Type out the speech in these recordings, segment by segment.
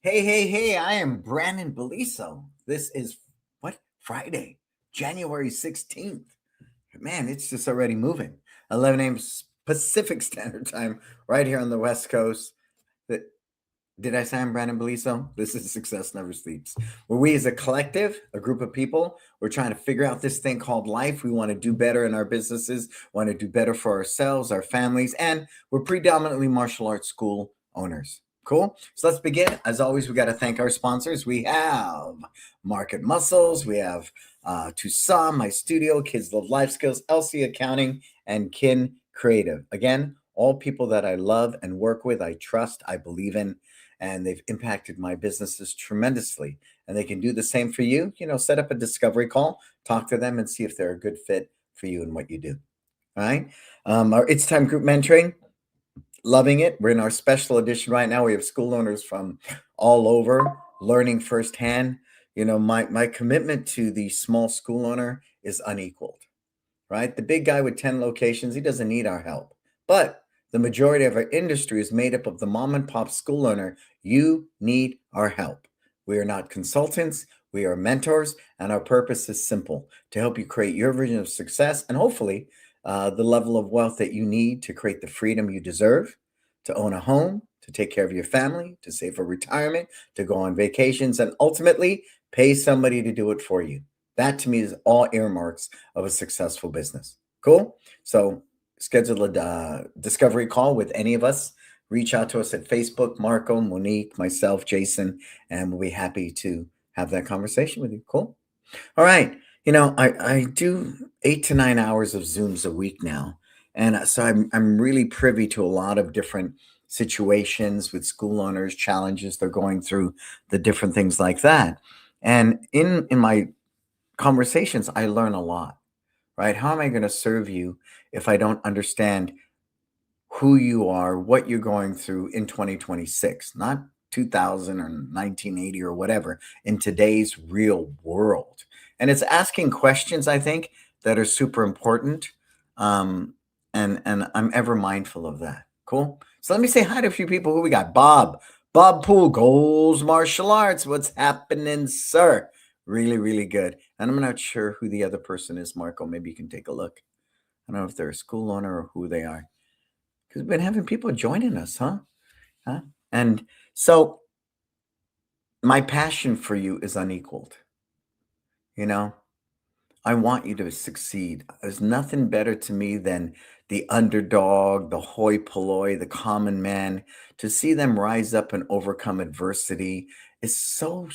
Hey, I am Brannon Beliso. This is Friday, January 16th. Man, it's just already moving. 11 a.m. Pacific Standard Time, right here on the West Coast. Th- Did I say I'm Brandon Beliso? This is Success Never Sleeps. Where we as a collective, a group of people, we're trying to figure out this thing called life. We want to do better in our businesses, want to do better for ourselves, our families, and we're predominantly martial arts school owners. Cool. So let's begin. As always, we got to thank our sponsors. We have Market Muscles. We have Tucson, My Studio, Kids Love Life Skills, LC Accounting, and Kin Creative. Again, all people that I love and work with, I trust, I believe in, and they've impacted my businesses tremendously. And they can do the same for you. Set up a discovery call, talk to them, and see if they're a good fit for you and what you do. All right. Our It's Time group mentoring, loving it. We're in our special edition right now. We have school owners from all over learning firsthand. My commitment to the small school owner is unequaled, right? The big guy with 10 locations, he doesn't need our help. But the majority of our industry is made up of the mom and pop school owner. You need our help. We are not consultants, we are mentors, and our purpose is simple to help you create your vision of success and hopefully the level of wealth that you need to create the freedom you deserve, to own a home, to take care of your family, to save for retirement, to go on vacations, and ultimately pay somebody to do it for you. That to me is all earmarks of a successful business. Cool. So schedule a discovery call with any of us. Reach out to us at Facebook, Marco, Monique, myself, Jason, and we'll be happy to have that conversation with you. Cool. All right. I do 8 to 9 hours of Zooms a week now. And so I'm really privy to a lot of different situations with school owners, challenges they're going through, the different things like that. And in my conversations, I learn a lot, right? How am I going to serve you if I don't understand who you are, what you're going through in 2026, not 2000 or 1980 or whatever, in today's real world? And it's asking questions, I think, that are super important. Um, and I'm ever mindful of that. Cool. So let me say hi to a few people. Who we got? Bob Poole, Goals Martial Arts. What's happening, sir? Really, really good. And I'm not sure who the other person is, Marco. Maybe you can take a look. I don't know if they're a school owner or who they are. Because we've been having people joining us, huh? Huh? And so my passion for you is unequaled. You know, I want you to succeed. There's nothing better to me than the underdog, the hoi polloi, the common man. To see them rise up and overcome adversity is so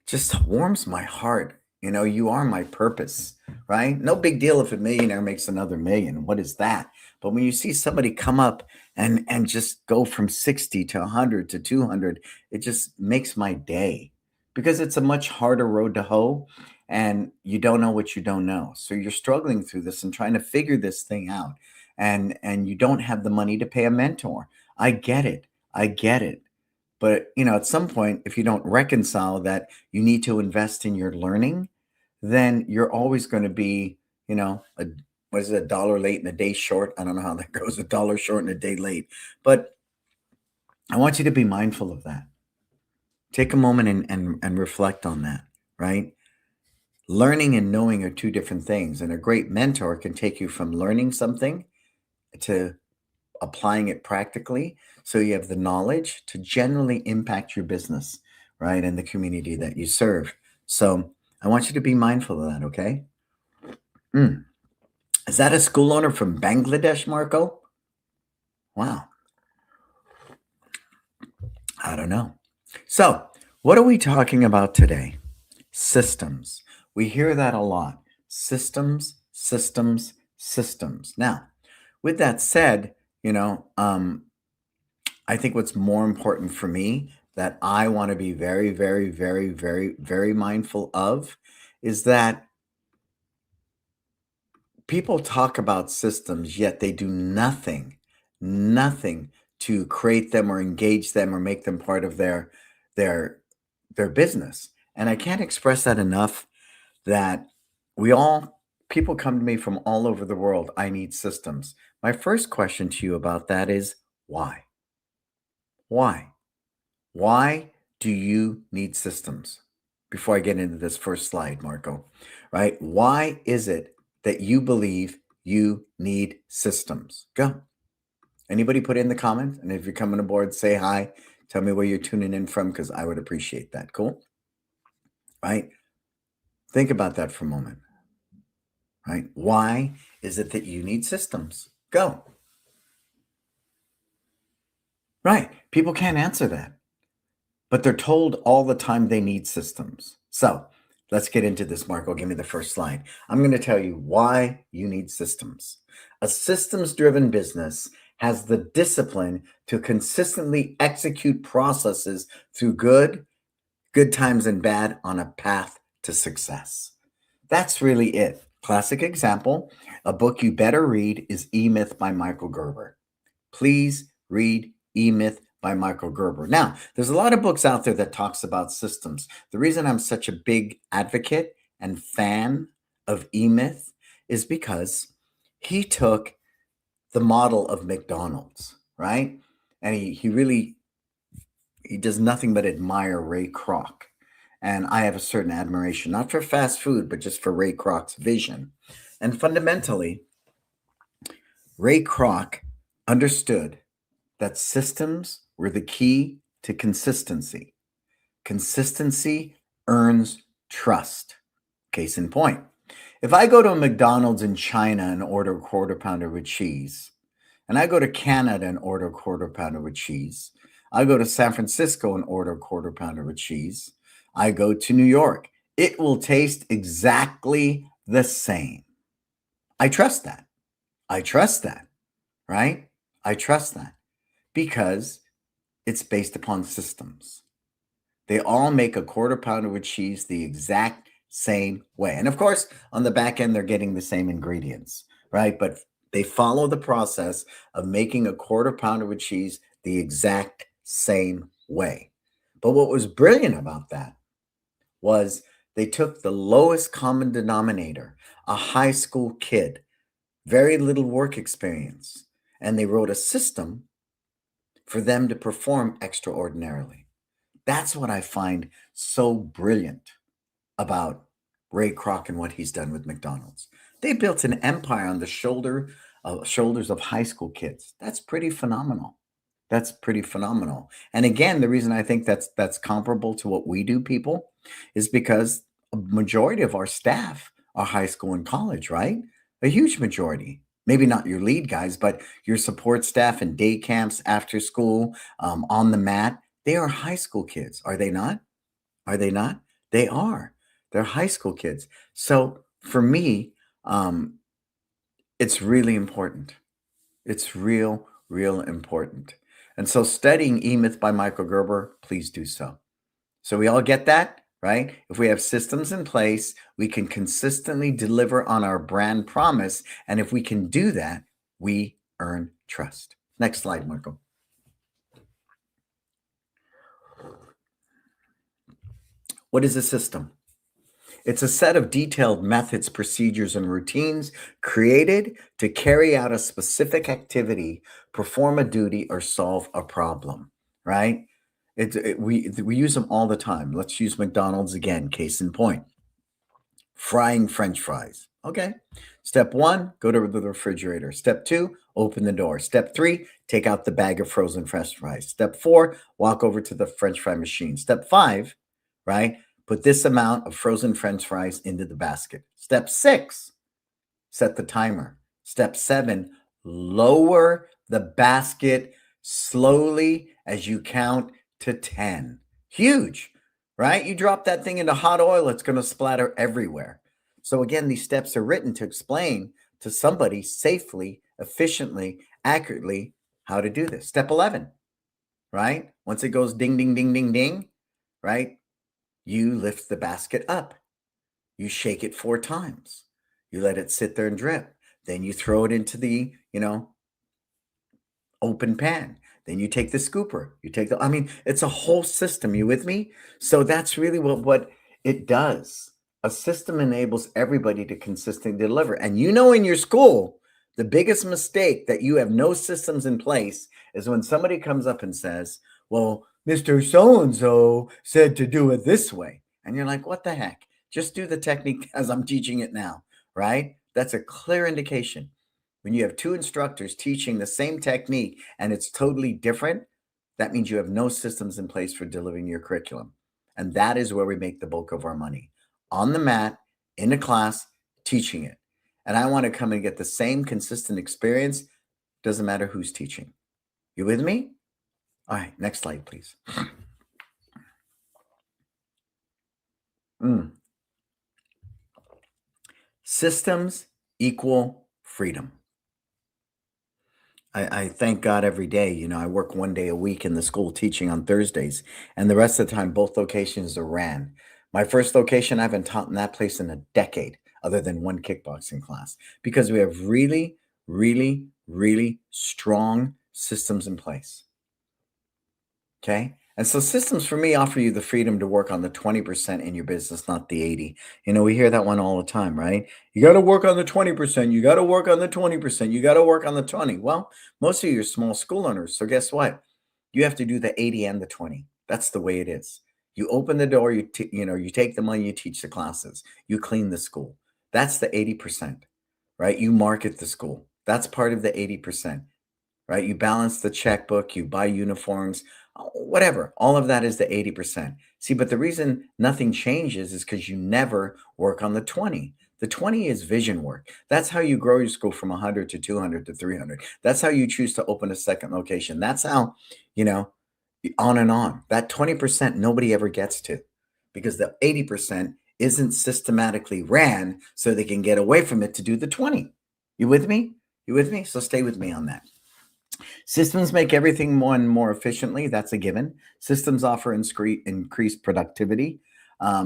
just warms my heart. You are my purpose, right? No big deal if a millionaire makes another million. What is that? But when you see somebody come up and just go from 60 to 100 to 200, it just makes my day because it's a much harder road to hoe and you don't know what you don't know. So you're struggling through this and trying to figure this thing out. And you don't have the money to pay a mentor. I get it. I get it. But, at some point, if you don't reconcile that you need to invest in your learning, then you're always going to be, what is it, a dollar late and a day short? I don't know how that goes, a dollar short and a day late. But I want you to be mindful of that. Take a moment and reflect on that, right? Learning and knowing are two different things. And a great mentor can take you from learning something to applying it practically so you have the knowledge to generally impact your business, right? And the community that you serve. So I want you to be mindful of that, okay? Mm. Is that a school owner from Bangladesh, Marco? Wow. I don't know. So, what are we talking about today? Systems. We hear that a lot. Systems, systems, systems. Now, with that said, I think what's more important for me that I want to be very, very, very, very, very mindful of is that people talk about systems, yet they do nothing to create them or engage them or make them part of their their business. And I can't express that enough that we all people come to me from all over the world. I need systems. My first question to you about that is why? Why? Why do you need systems? Before I get into this first slide, Marco, right? Why is it that you believe you need systems? Go. Anybody put in the comments? And if you're coming aboard, say hi. Tell me where you're tuning in from because I would appreciate that. Cool? Right? Think about that for a moment. Right? Why is it that you need systems? Go. Right. People can't answer that, but they're told all the time they need systems. So let's get into this, Marco. Give me the first slide. I'm going to tell you why you need systems. A systems driven business has the discipline to consistently execute processes through good times and bad on a path to success. That's really it. Classic example, a book you better read is E-Myth by Michael Gerber. Please read E-Myth by Michael Gerber. Now, there's a lot of books out there that talks about systems. The reason I'm such a big advocate and fan of E-Myth is because he took the model of McDonald's, right? And he does nothing but admire Ray Kroc. And I have a certain admiration, not for fast food, but just for Ray Kroc's vision. And fundamentally, Ray Kroc understood that systems were the key to consistency. Consistency earns trust. Case in point, if I go to a McDonald's in China and order a quarter pounder with cheese, and I go to Canada and order a quarter pounder with cheese, I go to San Francisco and order a quarter pounder with cheese, I go to New York, it will taste exactly the same. I trust that. I trust that, right? I trust that because it's based upon systems. They all make a quarter pounder with cheese the exact same way. And of course, on the back end, they're getting the same ingredients, right? But they follow the process of making a quarter pounder with cheese the exact same way. But what was brilliant about that was they took the lowest common denominator, a high school kid, very little work experience, and they wrote a system for them to perform extraordinarily. That's what I find so brilliant about Ray Kroc and what he's done with McDonald's. They built an empire on the shoulders of high school kids. That's pretty phenomenal. That's pretty phenomenal. And again, the reason I think that's comparable to what we do, people, is because a majority of our staff are high school and college, right? A huge majority. Maybe not your lead guys, but your support staff and day camps, after school, on the mat, they are high school kids, are they not? Are they not? They are. They're high school kids. So for me, it's really important. It's real important. And so studying E-Myth by Michael Gerber, please do so. So we all get that, right? If we have systems in place, we can consistently deliver on our brand promise. And if we can do that, we earn trust. Next slide, Michael. What is a system? It's a set of detailed methods, procedures, and routines created to carry out a specific activity, perform a duty, or solve a problem, right? We use them all the time. Let's use McDonald's again, case in point. Frying French fries. Okay. Step one, go to the refrigerator. Step two, open the door. Step three, take out the bag of frozen French fries. Step four, walk over to the French fry machine. Step five, right? Put this amount of frozen French fries into the basket. Step six, set the timer. Step seven, lower the basket slowly as you count to 10. Huge, right? You drop that thing into hot oil, it's going to splatter everywhere. So again, these steps are written to explain to somebody safely, efficiently, accurately how to do this. Step 11, right? Once it goes ding, ding, ding, ding, ding, right? You lift the basket up. You shake it 4 times. You let it sit there and drip. Then you throw it into the, open pan. Then you take the scooper. It's a whole system. You with me? So that's really what it does. A system enables everybody to consistently deliver. And in your school, the biggest mistake that you have no systems in place is when somebody comes up and says, well, Mr. So and so said to do it this way. And you're like, what the heck? Just do the technique as I'm teaching it now, right? That's a clear indication. When you have two instructors teaching the same technique and it's totally different, that means you have no systems in place for delivering your curriculum. And that is where we make the bulk of our money on the mat, in a class, teaching it. And I want to come and get the same consistent experience. Doesn't matter who's teaching. You with me? All right, next slide, please. Systems equal freedom. I thank God every day. You know, I work 1 day a week in the school teaching on Thursdays, and the rest of the time, both locations are ran. My first location, I haven't taught in that place in a decade, other than one kickboxing class, because we have really, really, really strong systems in place. Okay. And so systems for me offer you the freedom to work on the 20% in your business, not the 80. You know, we hear that one all the time, right? You got to work on the 20%. You got to work on the 20%. You got to work on the 20. Well, most of you are small school owners. So guess what? You have to do the 80 and the 20. That's the way it is. You open the door, you take the money, you teach the classes, you clean the school. That's the 80%, right? You market the school. That's part of the 80%, right? You balance the checkbook, you buy uniforms, whatever. All of that is the 80%. See, but the reason nothing changes is because you never work on the 20. The 20 is vision work. That's how you grow your school from 100 to 200 to 300. That's how you choose to open a second location. That's how, you know, on and on. That 20% nobody ever gets to because the 80% isn't systematically ran so they can get away from it to do the 20. You with me? You with me? So stay with me on that. Systems make everything more and more efficiently. That's a given. Systems offer increased productivity.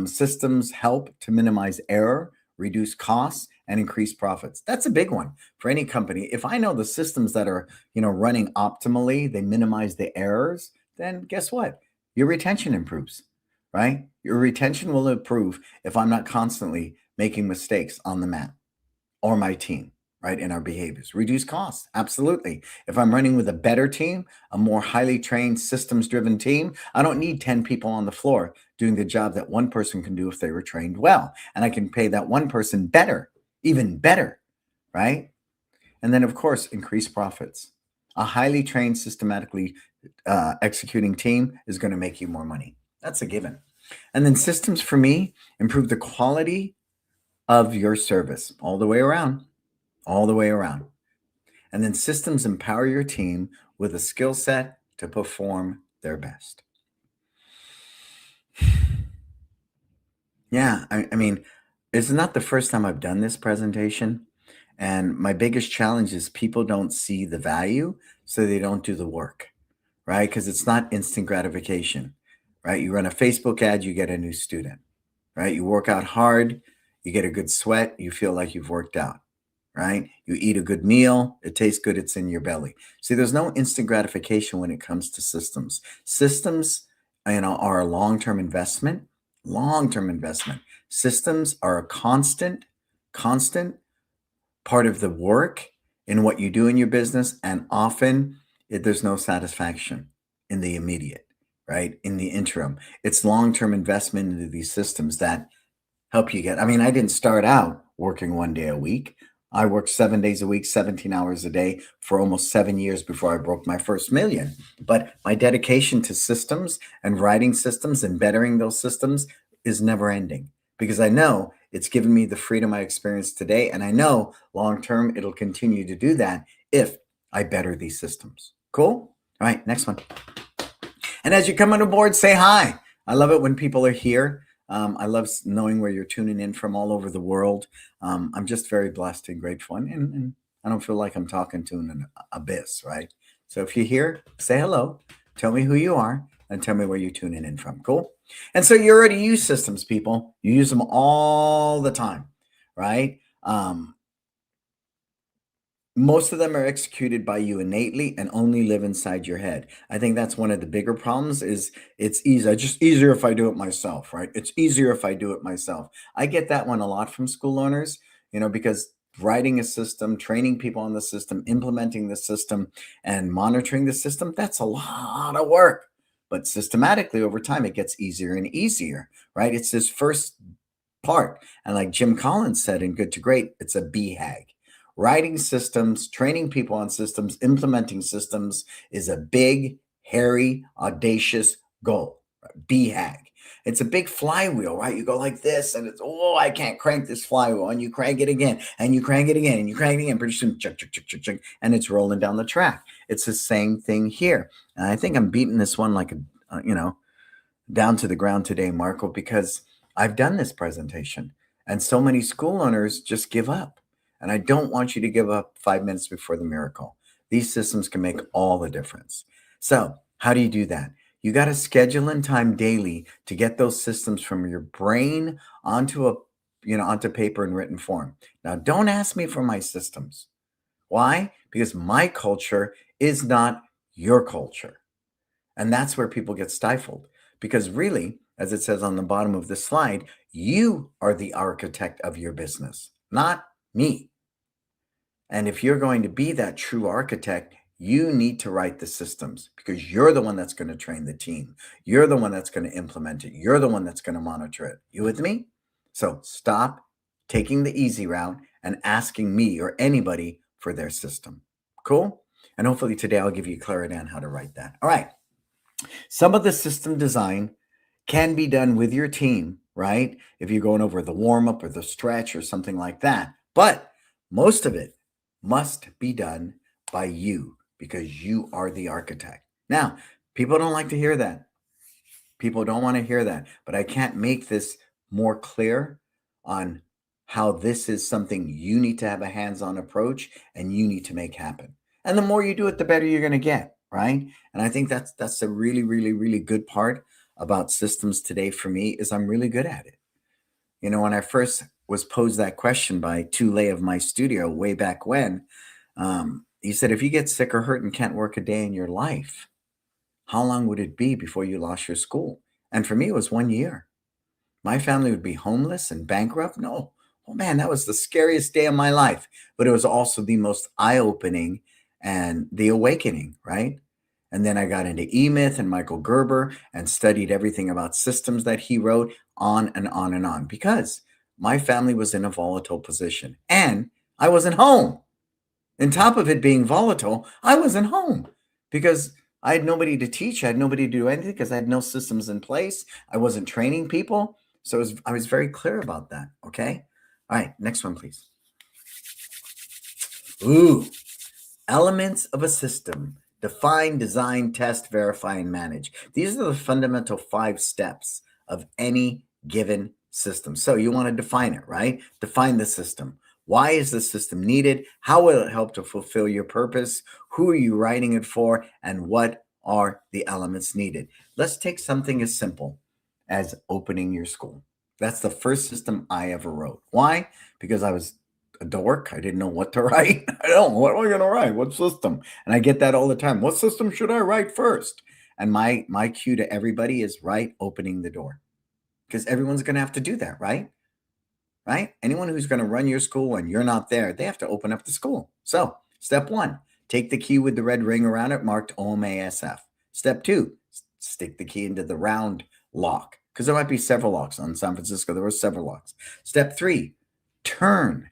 Systems help to minimize error, reduce costs, and increase profits. That's a big one for any company. If I know the systems that are, running optimally, they minimize the errors, then guess what? Your retention improves, right? Your retention will improve if I'm not constantly making mistakes on the mat or my team, right? In our behaviors. Reduce costs. Absolutely. If I'm running with a better team, a more highly trained, systems driven team, I don't need 10 people on the floor doing the job that one person can do if they were trained well. And I can pay that one person better, even better, right? And then, of course, increase profits. A highly trained, systematically executing team is going to make you more money. That's a given. And then systems for me improve the quality of your service all the way around, all the way around. And then systems empower your team with a skill set to perform their best. Yeah, I mean, it's not the first time I've done this presentation. And my biggest challenge is people don't see the value, so they don't do the work, right? Because it's not instant gratification, right? You run a Facebook ad, you get a new student, right? You work out hard, you get a good sweat, you feel like you've worked out, right? You eat a good meal, it tastes good, it's in your belly. See, there's no instant gratification when it comes to systems. Systems, are a long-term investment, long-term investment. Systems are a constant part of the work in what you do in your business, and often there's no satisfaction in the immediate, right? In the interim, it's long-term investment into these systems that help you get. I mean, I didn't start out working 1 day a week. I worked 7 days a week, 17 hours a day for almost 7 years before I broke my first million. But my dedication to systems and writing systems and bettering those systems is never ending because I know it's given me the freedom I experience today. And I know long term it'll continue to do that if I better these systems. Cool? All right, next one. And as you come on board, say hi. I love it when people are here. I love knowing where you're tuning in from all over the world. I'm just very blessed and grateful. And I don't feel like I'm talking to an abyss, right? So if you're here, say hello, tell me who you are, and tell me where you're tuning in from. Cool? And so you already use systems, people. You use them all the time, right? Most of them are executed by you innately and only live inside your head. I think that's one of the bigger problems is it's easy. Just easier if I do it myself, right? It's easier if I do it myself. I get that one a lot from school owners, because writing a system, training people on the system, implementing the system, and monitoring the system, that's a lot of work. but systematically over time, it gets easier and easier, right? It's this first part. And like Jim Collins said in Good to Great, it's a BHAG. Writing systems, training people on systems, implementing systems is a big, hairy, audacious goal. BHAG. It's a big flywheel, right? You go like this, and it's, oh, I can't crank this flywheel. And you crank it again, and you crank it again, and you crank it again. Pretty soon, chuk, chuk, chuk, chuk, chuk, and it's rolling down the track. It's the same thing here. And I think I'm beating this one like down to the ground today, Marco, because I've done this presentation and so many school owners just give up. And I don't want you to give up 5 minutes before the miracle. These systems can make all the difference. So, how do you do that? You got to schedule in time daily to get those systems from your brain onto paper in written form. Now, don't ask me for my systems. Why? Because my culture is not your culture. And that's where people get stifled. Because really, as it says on the bottom of the slide, you are the architect of your business, not me. And if you're going to be that true architect, you need to write the systems because you're the one that's going to train the team. You're the one that's going to implement it. You're the one that's going to monitor it. You with me? So stop taking the easy route and asking me or anybody for their system. Cool? And hopefully today I'll give you clarity on how to write that. All right. Some of the system design can be done with your team, right? If you're going over the warm up or the stretch or something like that. But most of it must be done by you because you are the architect. Now, people don't like to hear that. People don't want to hear that. But I can't make this more clear on how this is something you need to have a hands on approach and you need to make happen. And the more you do it, the better you're going to get, right? And I think that's a really, really, really good part about systems today for me is I'm really good at it. When I first was posed that question by Tule of my studio way back when, he said, if you get sick or hurt and can't work a day in your life, how long would it be before you lost your school? And for me, it was 1 year. My family would be homeless and bankrupt. No. Oh man, that was the scariest day of my life. But it was also the most eye-opening and the awakening, right? And then I got into E-Myth and Michael Gerber and studied everything about systems that he wrote on and on and on because my family was in a volatile position and I wasn't home. On top of it being volatile, I wasn't home because I had nobody to teach. I had nobody to do anything because I had no systems in place. I wasn't training people. So I was very clear about that. Okay. All right. Next one, please. Ooh, elements of a system. Define, design, test, verify, and manage. These are the fundamental 5 steps of any given system. So you want to define it, right? Define the system. Why is the system needed? How will it help to fulfill your purpose? Who are you writing it for? And what are the elements needed? Let's take something as simple as opening your school. That's the first system I ever wrote. Why? Because I was a dork. I didn't know what to write. I don't know. What am I going to write? What system? And I get that all the time. What system should I write first? And my cue to everybody is write opening the door. Because everyone's going to have to do that, right? Right? Anyone who's going to run your school and you're not there, they have to open up the school. So, step 1, take the key with the red ring around it marked OMASF. Step 2, stick the key into the round lock because there might be several locks. On San Francisco, there were several locks. Step 3, turn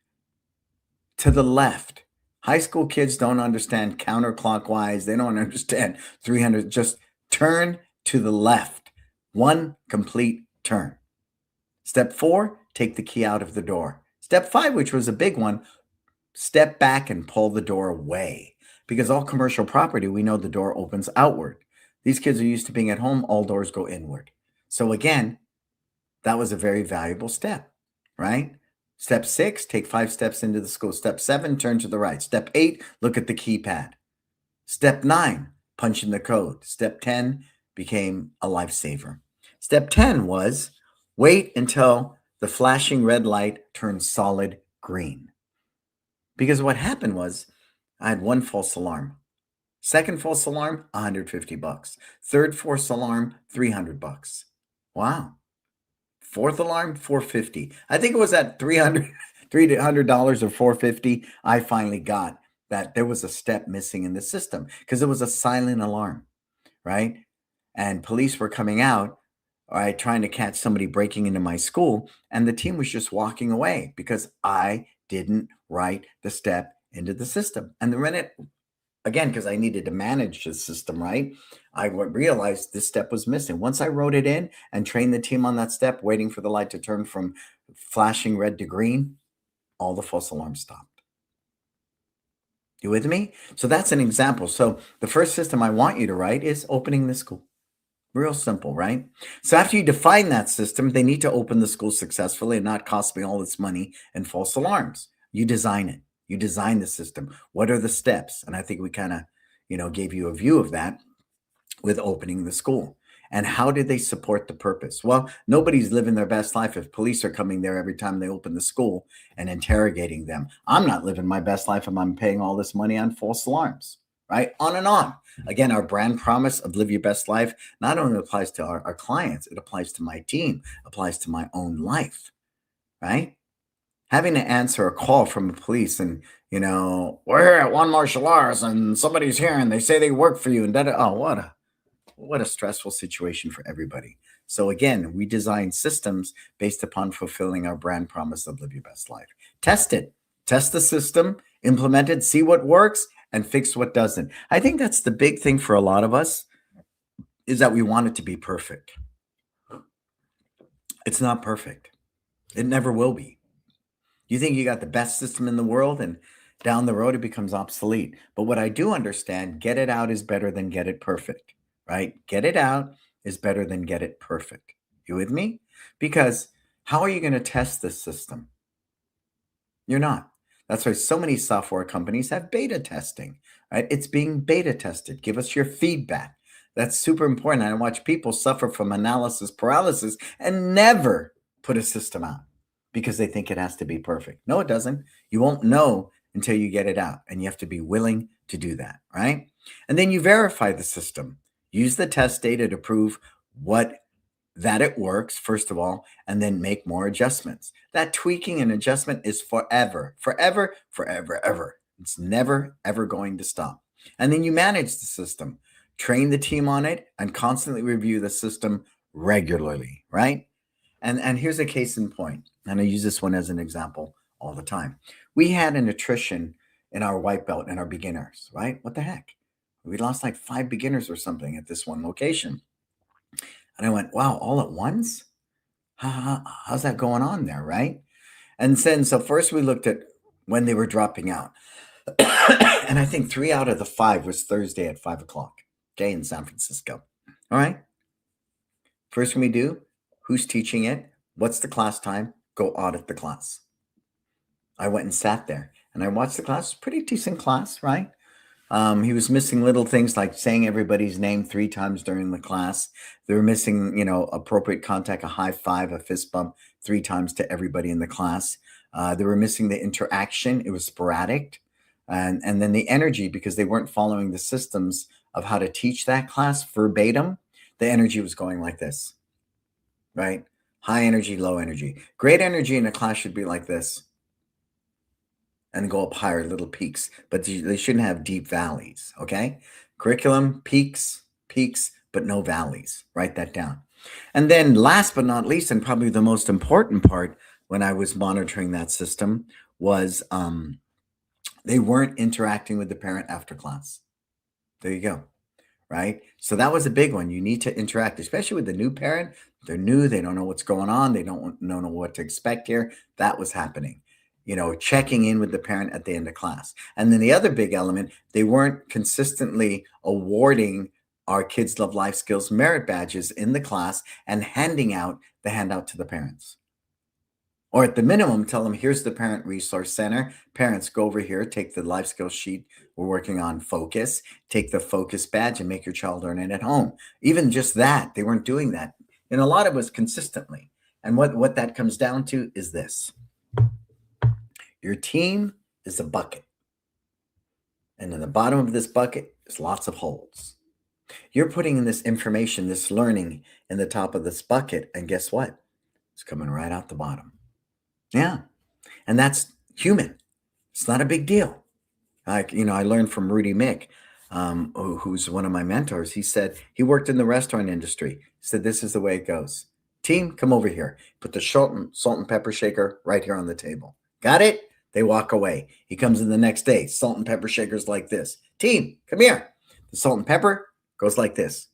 to the left. High school kids don't understand counterclockwise. They don't understand 300. Just turn to the left. 1 complete turn. Step 4, take the key out of the door. Step 5, which was a big one, step back and pull the door away. Because all commercial property, we know the door opens outward. These kids are used to being at home, all doors go inward. So again, that was a very valuable step, right? Step 6, take 5 steps into the school. Step 7, turn to the right. Step 8, look at the keypad. Step 9, punch in the code. Step 10 became a lifesaver. Step 10 was wait until the flashing red light turns solid green. Because what happened was I had 1 false alarm. Second false alarm, $150. Third false alarm, $300. Wow. Fourth alarm, $450. I think it was at $300 or $450. I finally got that there was a step missing in the system because it was a silent alarm, right? and police were coming out, all right, trying to catch somebody breaking into my school, and the team was just walking away because I didn't write the step into the system. And the minute, again, because I needed to manage the system, right, I realized this step was missing. Once I wrote it in and trained the team on that step, waiting for the light to turn from flashing red to green, all the false alarms stopped. You with me? So that's an example. So the first system I want you to write is opening the school. Real simple, right? So after you define that system, they need to open the school successfully and not cost me all this money and false alarms. You design it. You design the system. What are the steps? And I think we kind of, gave you a view of that with opening the school. And how did they support the purpose? Well, nobody's living their best life if police are coming there every time they open the school and interrogating them. I'm not living my best life if I'm paying all this money on false alarms, right? On and on. Again, our brand promise of live your best life not only applies to our clients, it applies to my team, applies to my own life, right? Having to answer a call from the police and, we're here at One Martial Arts and somebody's here and they say they work for you and oh, what a stressful situation for everybody. So again, we design systems based upon fulfilling our brand promise of live your best life. Test it. Test the system, implement it, see what works, and fix what doesn't. I think that's the big thing for a lot of us is that we want it to be perfect. It's not perfect. It never will be. You think you got the best system in the world and down the road it becomes obsolete. But what I do understand, get it out is better than get it perfect, right? Get it out is better than get it perfect. You with me? Because how are you going to test this system? You're not. That's why so many software companies have beta testing, right? It's being beta tested. Give us your feedback. That's super important. I watch people suffer from analysis paralysis and never put a system out because they think it has to be perfect. No, it doesn't. You won't know until you get it out, and you have to be willing to do that, right? And then you verify the system. Use the test data to prove that it works, first of all, and then make more adjustments. That tweaking and adjustment is forever, forever, forever, ever. It's never, ever going to stop. And then you manage the system, train the team on it, and constantly review the system regularly, right? And here's a case in point, and I use this one as an example all the time. We had an attrition in our white belt and our beginners, right? What the heck? We lost like 5 beginners or something at this one location. And I went, wow, all at once? How's that going on there, right? And then, so first we looked at when they were dropping out. And I think 3 out of the 5 was Thursday at 5 o'clock, okay, in San Francisco. All right. First thing we do, who's teaching it? What's the class time? Go audit the class. I went and sat there and I watched the class. Pretty decent class, right? He was missing little things like saying everybody's name 3 times during the class. They were missing, appropriate contact, a high five, a fist bump 3 times to everybody in the class. They were missing the interaction. It was sporadic. And then the energy, because they weren't following the systems of how to teach that class verbatim, the energy was going like this, right? High energy, low energy. Great energy in a class should be like this and go up higher, little peaks, but they shouldn't have deep valleys, okay? Curriculum, peaks, but no valleys. Write that down. And then last but not least, and probably the most important part when I was monitoring that system was they weren't interacting with the parent after class. There you go, right? So that was a big one. You need to interact, especially with the new parent. They're new. They don't know what's going on. They don't know what to expect here. That was happening. Checking in with the parent at the end of class. And then the other big element, they weren't consistently awarding our Kids Love Life Skills merit badges in the class and handing out the handout to the parents. Or at the minimum, tell them, here's the Parent Resource Center. Parents, go over here, take the life skills sheet. We're working on focus. Take the focus badge and make your child learn it at home. Even just that, they weren't doing that. And a lot of us consistently. And what that comes down to is this. Your team is a bucket. And in the bottom of this bucket is lots of holes. You're putting in this information, this learning in the top of this bucket. And guess what? It's coming right out the bottom. Yeah. And that's human. It's not a big deal. I learned from Rudy Mick. who's one of my mentors, he said he worked in the restaurant industry. He said, this is the way it goes. Team, come over here. Put the salt and pepper shaker right here on the table. Got it? They walk away. He comes in the next day. Salt and pepper shaker's like this. Team, come here. The salt and pepper goes like this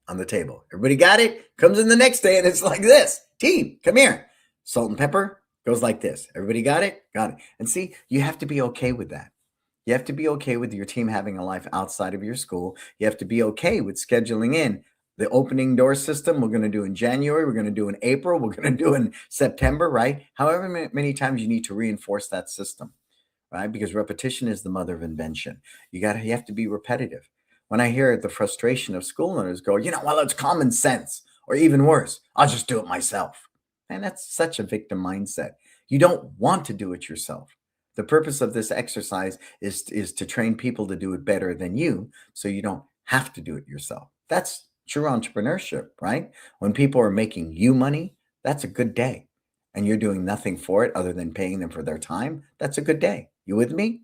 on the table. Everybody got it? Comes in the next day and it's like this. Team, come here. Salt and pepper goes like this. Everybody got it? Got it. And see, you have to be okay with that. You have to be okay with your team having a life outside of your school. You have to be okay with scheduling in the opening door system. We're going to do in January. We're going to do in April. We're going to do in September, right? However many times you need to reinforce that system, right? Because repetition is the mother of invention. You have to be repetitive. When I hear the frustration of school learners go, well, it's common sense, or even worse, I'll just do it myself. And that's such a victim mindset. You don't want to do it yourself. The purpose of this exercise is to train people to do it better than you, so you don't have to do it yourself. That's true entrepreneurship, right? When people are making you money, that's a good day. And you're doing nothing for it other than paying them for their time. That's a good day. You with me?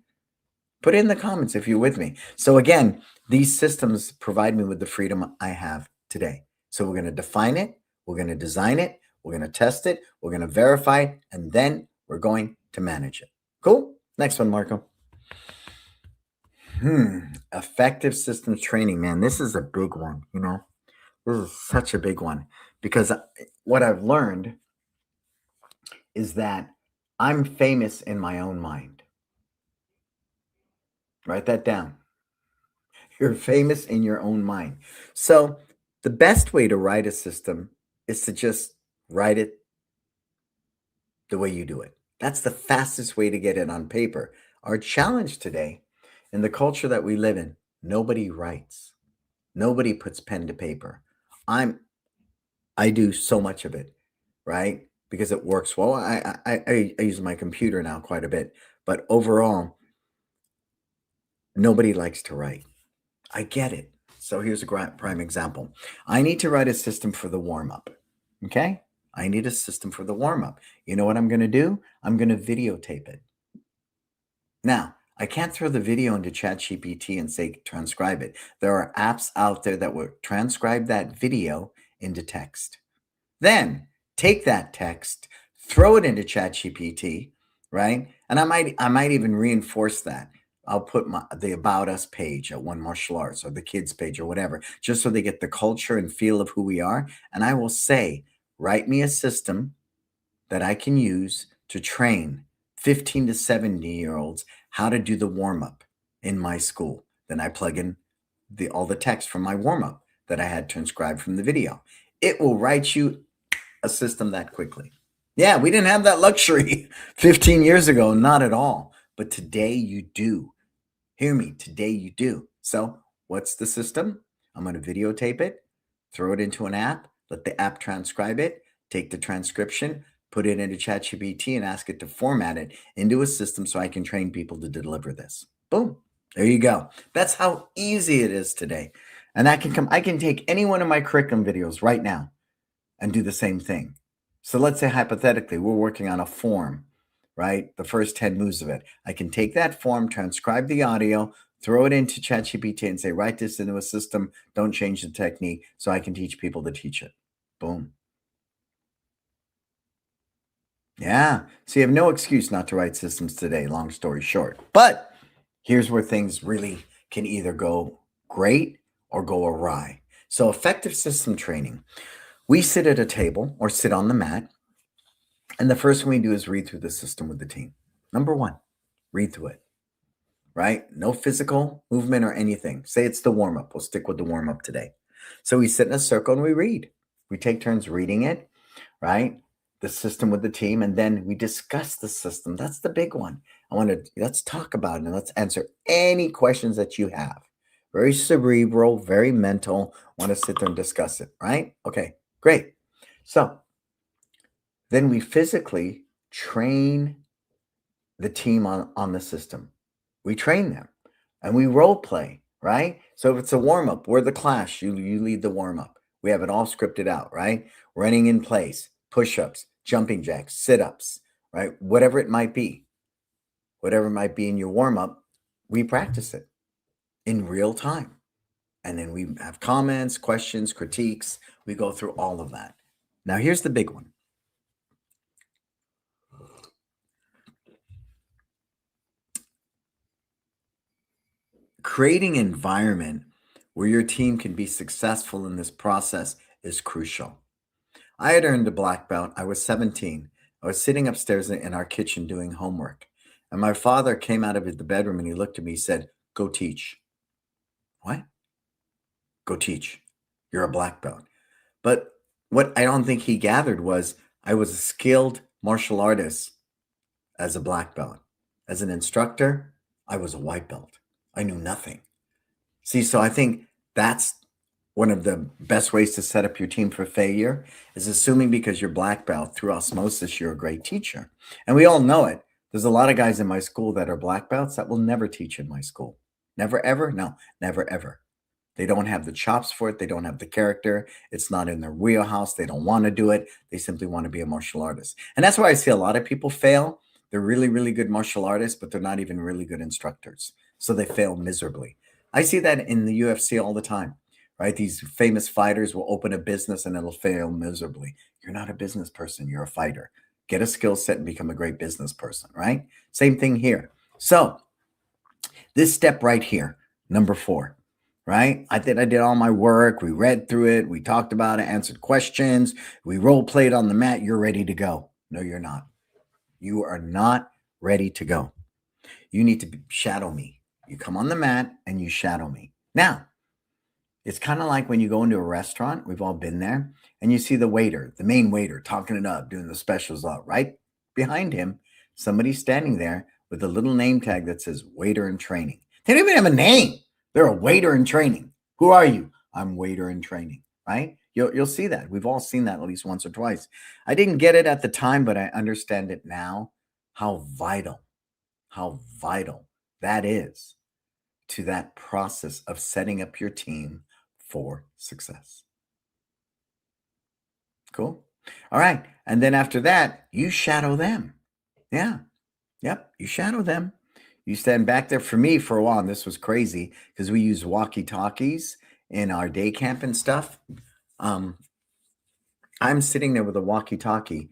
Put it in the comments if you're with me. So again, these systems provide me with the freedom I have today. So we're going to define it, we're going to design it, we're going to test it, we're going to verify it, and then we're going to manage it. Cool? Next one, Marco. Effective systems training, man. This is a big one, This is such a big one because what I've learned is that I'm famous in my own mind. Write that down. You're famous in your own mind. So the best way to write a system is to just write it the way you do it. That's the fastest way to get it on paper. Our challenge today, in the culture that we live in, nobody writes. Nobody puts pen to paper. I do so much of it, right? Because it works well. I use my computer now quite a bit, but overall, nobody likes to write. I get it. So here's a prime example. I need to write a system for the warm-up. Okay? I need a system for the warm-up. You know what I'm going to do? I'm going to videotape it. Now, I can't throw the video into ChatGPT and say transcribe it. There are apps out there that will transcribe that video into text. Then take that text, throw it into ChatGPT, right? And I might even reinforce that. I'll put the About Us page at One Martial Arts or the kids page or whatever, just so they get the culture and feel of who we are. And I will say, write me a system that I can use to train 15 to 70-year-olds how to do the warm-up in my school. Then I plug in all the text from my warm-up that I had transcribed from the video. It will write you a system that quickly. Yeah, we didn't have that luxury 15 years ago, not at all. But today you do. Hear me, today you do. So what's the system? I'm going to videotape it, throw it into an app, let the app transcribe it, take the transcription, put it into ChatGPT and ask it to format it into a system so I can train people to deliver this. Boom. There you go. That's how easy it is today. And I can take any one of my curriculum videos right now and do the same thing. So let's say hypothetically, we're working on a form, right? The first 10 moves of it. I can take that form, transcribe the audio, throw it into ChatGPT and say, write this into a system. Don't change the technique so I can teach people to teach it. Boom. Yeah. So you have no excuse not to write systems today, long story short. But here's where things really can either go great or go awry. So effective system training. We sit at a table or sit on the mat, and the first thing we do is read through the system with the team. Number one, read through it, right? No physical movement or anything. Say it's the warm-up. We'll stick with the warm-up today. So we sit in a circle and we read. We take turns reading it, right? The system with the team, and then we discuss the system. That's the big one. Let's talk about it and let's answer any questions that you have. Very cerebral, very mental. Want to sit there and discuss it, right? Okay, great. So then we physically train the team on the system. We train them and we role play, right? So if it's a warm-up, we're the class, you lead the warm-up. We have it all scripted out, right? Running in place, push-ups, jumping jacks, sit-ups, right? Whatever it might be in your warm-up, we practice it. in real time. And then we have comments, questions, critiques. We go through all of that. Now, here's the big one. Creating an environment where your team can be successful in this process is crucial. I had earned a black belt. I was 17. I was sitting upstairs in our kitchen doing homework. And my father came out of the bedroom and he looked at me. He said, "Go teach." What? Go teach. You're a black belt. But what I don't think he gathered was I was a skilled martial artist as a black belt. As an instructor, I was a white belt. I knew nothing. See, so I think that's one of the best ways to set up your team for failure is assuming because you're black belt through osmosis, you're a great teacher. And we all know it. There's a lot of guys in my school that are black belts that will never teach in my school. Never, ever? No, never, ever. They don't have the chops for it. They don't have the character. It's not in their wheelhouse. They don't want to do it. They simply want to be a martial artist. And that's why I see a lot of people fail. They're really, really good martial artists, but they're not even really good instructors. So they fail miserably. I see that in the UFC all the time, right? These famous fighters will open a business and it'll fail miserably. You're not a business person. You're a fighter. Get a skill set and become a great business person, right? Same thing here. So this step right here, number 4, right? I did all my work. We read through it. We talked about it, answered questions. We role played on the mat. You're ready to go. No, you're not. You are not ready to go. You need to shadow me. You come on the mat and you shadow me. Now, it's kind of like when you go into a restaurant, we've all been there, and you see the waiter, the main waiter, talking it up, doing the specials up. Right behind him, somebody's standing there with a little name tag that says waiter in training. They don't even have a name. They're a waiter in training. Who are you? I'm waiter in training, right? You'll see that. We've all seen that at least once or twice. I didn't get it at the time, but I understand it now. How vital that is to that process of setting up your team for success. Cool. All right. And then after that, you shadow them. Yeah. Yep. You shadow them. You stand back there for me for a while. And this was crazy because we use walkie talkies in our day camp and stuff. I'm sitting there with a walkie talkie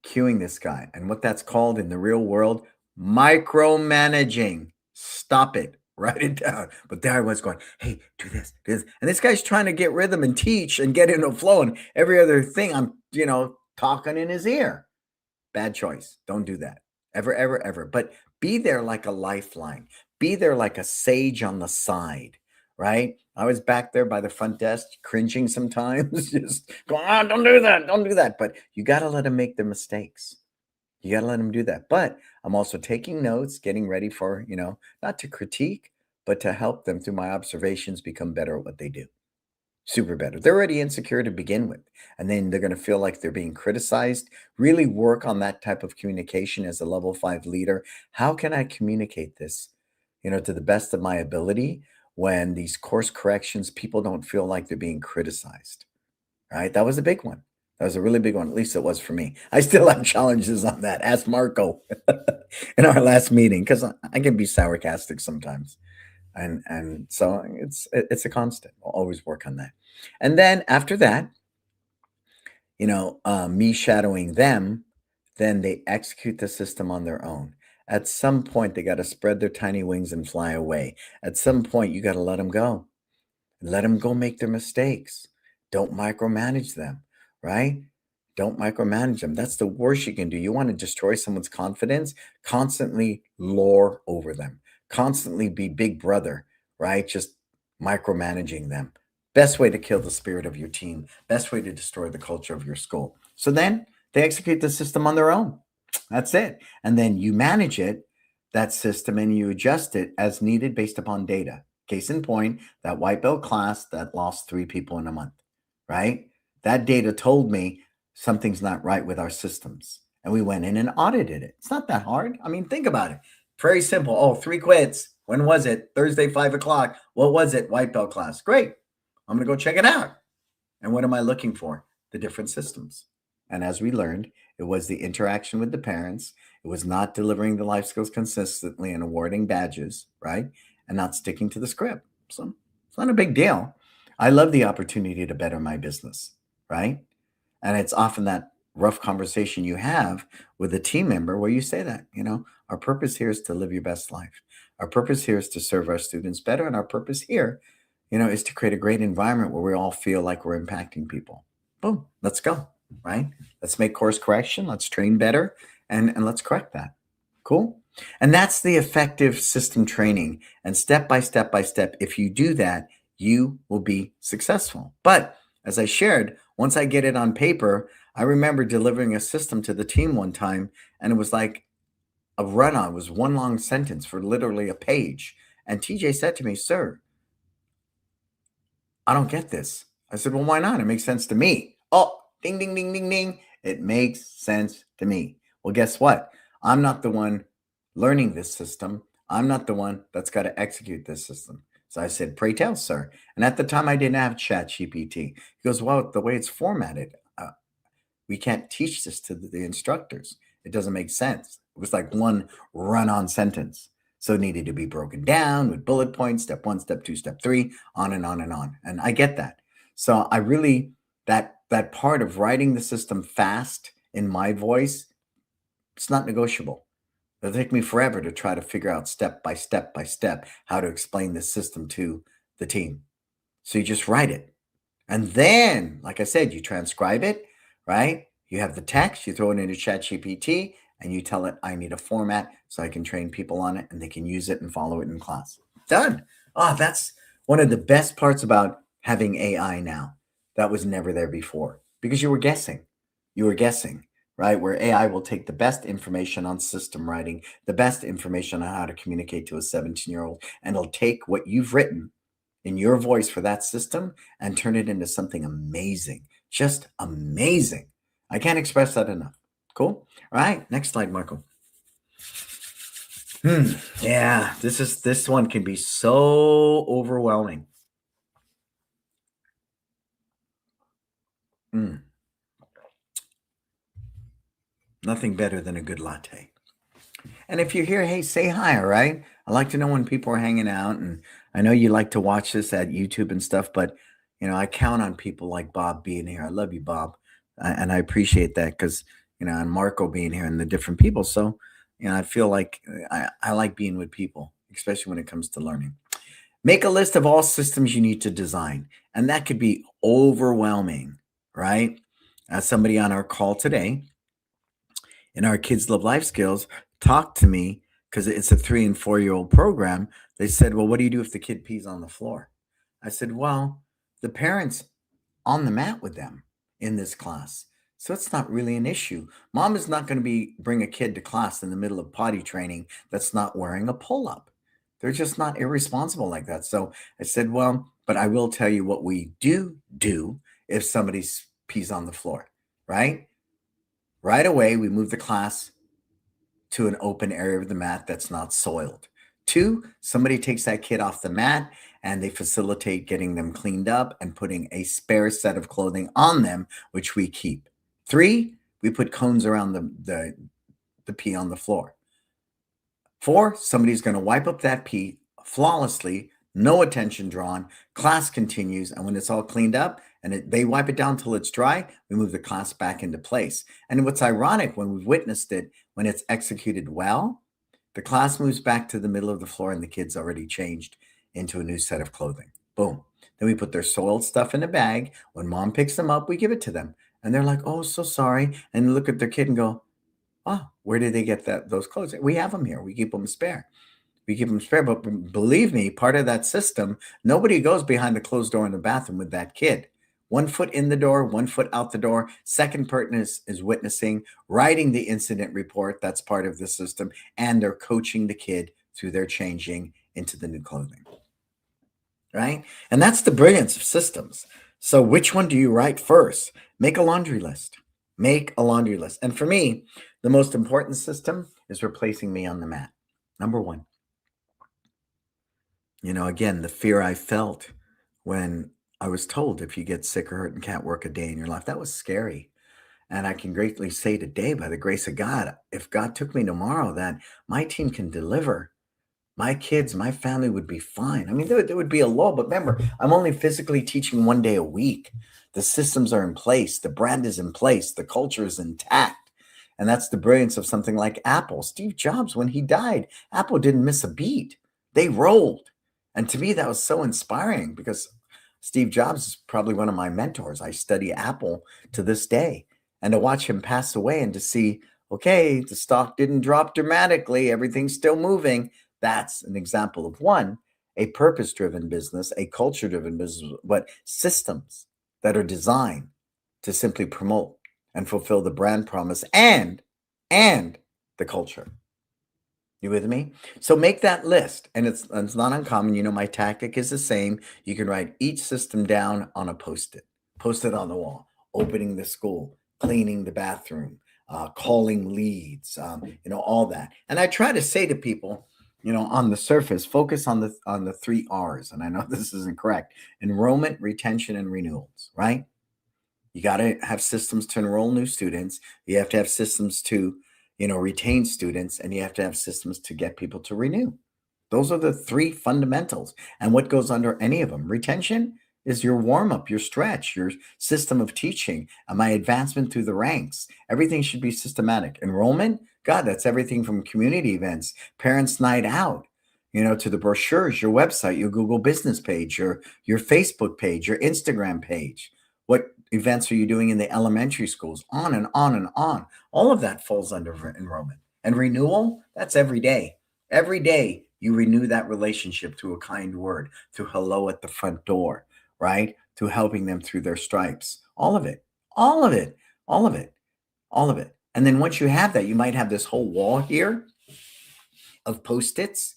cueing this guy. And what that's called in the real world, micromanaging. Stop it. Write it down. But there I was going, hey, do this, do this. And this guy's trying to get rhythm and teach and get into a flow. And every other thing I'm, talking in his ear. Bad choice. Don't do that. Ever, ever, ever. But be there like a lifeline. Be there like a sage on the side, right? I was back there by the front desk cringing sometimes, just going, don't do that. Don't do that. But you got to let them make their mistakes. You got to let them do that. But I'm also taking notes, getting ready for, not to critique, but to help them through my observations become better at what they do. Super better. They're already insecure to begin with. And then they're going to feel like they're being criticized. Really work on that type of communication as a level 5 leader. How can I communicate this, to the best of my ability when these course corrections, people don't feel like they're being criticized? Right? That was a big one. That was a really big one. At least it was for me. I still have challenges on that. Ask Marco in our last meeting because I can be sarcastic sometimes, and so it's a constant. I'll always work on that. And then after that, me shadowing them, then they execute the system on their own. At some point, they got to spread their tiny wings and fly away. At some point, you got to let them go. Let them go make their mistakes. Don't micromanage them, right? Don't micromanage them. That's the worst you can do. You want to destroy someone's confidence, constantly lure over them, constantly be big brother, right? Just micromanaging them. Best way to kill the spirit of your team, best way to destroy the culture of your school. So then they execute the system on their own. That's it. And then you manage it, that system, and you adjust it as needed based upon data. Case in point, that white belt class that lost 3 people in a month, right? That data told me something's not right with our systems. And we went in and audited it. It's not that hard. I mean, think about it. Very simple. Oh, 3 quits. When was it? Thursday, 5 o'clock. What was it? White belt class. Great. I'm going to go check it out. And what am I looking for? The different systems. And as we learned, it was the interaction with the parents. It was not delivering the life skills consistently and awarding badges, right? and not sticking to the script. So it's not a big deal. I love the opportunity to better my business, right? And it's often that rough conversation you have with a team member where you say that, our purpose here is to live your best life. Our purpose here is to serve our students better. And our purpose here, is to create a great environment where we all feel like we're impacting people. Boom, let's go, right? Let's make course correction. Let's train better and let's correct that. Cool. And that's the effective system training. And step by step by step, if you do that, you will be successful. But as I shared, once I get it on paper, I remember delivering a system to the team one time, and it was like a run on, it was one long sentence for literally a page. And TJ said to me, "Sir, I don't get this." I said, "Well, why not? It makes sense to me." Oh, ding, ding, ding, ding, ding. It makes sense to me. Well, guess what? I'm not the one learning this system. I'm not the one that's got to execute this system. So I said, "Pray tell, sir." And at the time, I didn't have Chat GPT. He goes, "Well, the way it's formatted, we can't teach this to the instructors. It doesn't make sense." It was like one run on sentence. So it needed to be broken down with bullet points, step one, step two, step three, on and on and on. And I get that. So I really, that part of writing the system fast in my voice, it's not negotiable. It'll take me forever to try to figure out step by step by step how to explain this system to the team. So you just write it. And then, like I said, you transcribe it, right? You have the text, you throw it into ChatGPT, and you tell it, "I need a format so I can train people on it and they can use it and follow it in class." Done. Oh, that's one of the best parts about having AI now. That was never there before because you were guessing. You were guessing, right? Where AI will take the best information on system writing, the best information on how to communicate to a 17-year-old, and it'll take what you've written in your voice for that system and turn it into something amazing. Just amazing. I can't express that enough. Cool. All right. Next slide, Marco. Yeah, this one can be so overwhelming. Nothing better than a good latte. And if you're here, hey, say hi, all right? I like to know when people are hanging out. And I know you like to watch this at YouTube and stuff, but I count on people like Bob being here. I love you, Bob. And I appreciate that because, and Marco being here and the different people. So, I feel like I like being with people, especially when it comes to learning. Make a list of all systems you need to design. And that could be overwhelming, right? As somebody on our call today, in our Kids Love Life Skills, talked to me because it's a 3 and 4-year-old program. They said, "Well, what do you do if the kid pees on the floor?" I said, "Well, the parents on the mat with them in this class. So it's not really an issue. Mom is not going to bring a kid to class in the middle of potty training that's not wearing a pull-up. They're just not irresponsible like that." So I said, "Well, but I will tell you what we do if somebody pees on the floor, right? Right away, we move the class to an open area of the mat that's not soiled. 2, somebody takes that kid off the mat and they facilitate getting them cleaned up and putting a spare set of clothing on them, which we keep. 3, we put cones around the pee on the floor. 4, somebody's going to wipe up that pee flawlessly, no attention drawn. Class continues, and when it's all cleaned up and they wipe it down till it's dry, we move the class back into place. And what's ironic when we've witnessed it, when it's executed well, the class moves back to the middle of the floor and the kid's already changed into a new set of clothing. Boom. Then we put their soiled stuff in a bag. When mom picks them up, we give it to them. And they're like, "Oh, so sorry." And look at their kid and go, "Oh, where did they get those clothes?" We have them here. We keep them spare. But believe me, part of that system, nobody goes behind the closed door in the bathroom with that kid. 1 foot in the door, 1 foot out the door. Second person is witnessing, writing the incident report. That's part of the system. And they're coaching the kid through their changing into the new clothing. Right? And that's the brilliance of systems. So which one do you write first? Make a laundry list. Make a laundry list. And for me, the most important system is replacing me on the mat. Number 1. Again, the fear I felt when I was told if you get sick or hurt and can't work a day in your life, that was scary. And I can greatly say today, by the grace of God, if God took me tomorrow, that my team can deliver my kids, my family would be fine. I mean, there would be a law, but remember, I'm only physically teaching 1 day a week. The systems are in place, the brand is in place, the culture is intact. And that's the brilliance of something like Apple. Steve Jobs, when he died, Apple didn't miss a beat. They rolled. And to me, that was so inspiring because Steve Jobs is probably one of my mentors. I study Apple to this day. And to watch him pass away and to see, okay, the stock didn't drop dramatically, everything's still moving. That's an example of one, a purpose driven business, a culture driven business, but systems that are designed to simply promote and fulfill the brand promise and the culture. You with me? So make that list. And it's not uncommon. You know, my tactic is the same. You can write each system down on a post-it, post it on the wall, opening the school, cleaning the bathroom, calling leads, all that. And I try to say to people, on the surface, focus on the 3 R's. And I know this isn't correct: enrollment, retention, and renewals, right? You got to have systems to enroll new students. You have to have systems to, retain students, and you have to have systems to get people to renew. Those are the 3 fundamentals. And what goes under any of them? Retention is your warm up, your stretch, your system of teaching, and my advancement through the ranks. Everything should be systematic. Enrollment, God, that's everything from community events, parents' night out, to the brochures, your website, your Google business page, your Facebook page, your Instagram page. What events are you doing in the elementary schools? On and on and on. All of that falls under enrollment. And renewal, that's every day. Every day you renew that relationship through a kind word, through hello at the front door, right? Through helping them through their stripes. All of it, all of it, all of it, all of it. And then once you have that, you might have this whole wall here of post-its.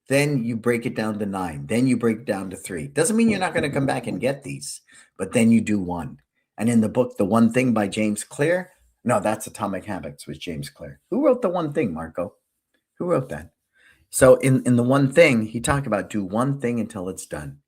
Then you break it down to 9. Then you break it down to 3. Doesn't mean you're not going to come back and get these, but then you do one. And in the book, The One Thing by James Clear, no, that's Atomic Habits with James Clear. Who wrote The One Thing, Marco? Who wrote that? So in The One Thing, he talked about do one thing until it's done,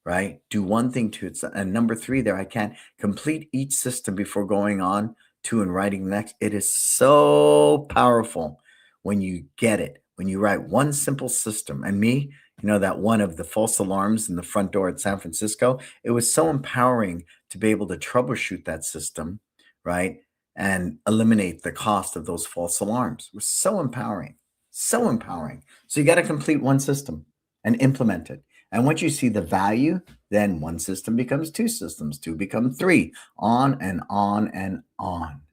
right? Do one thing to it's. And number 3 there, I can't complete each system before going on to and writing the next. It is so powerful when you get it. When you write one simple system, and me, that one of the false alarms in the front door at San Francisco, it was so empowering to be able to troubleshoot that system, right? And eliminate the cost of those false alarms. It was so empowering, so empowering. So you got to complete one system and implement it. And once you see the value, then one system becomes 2 systems, 2 become 3, on and on and on.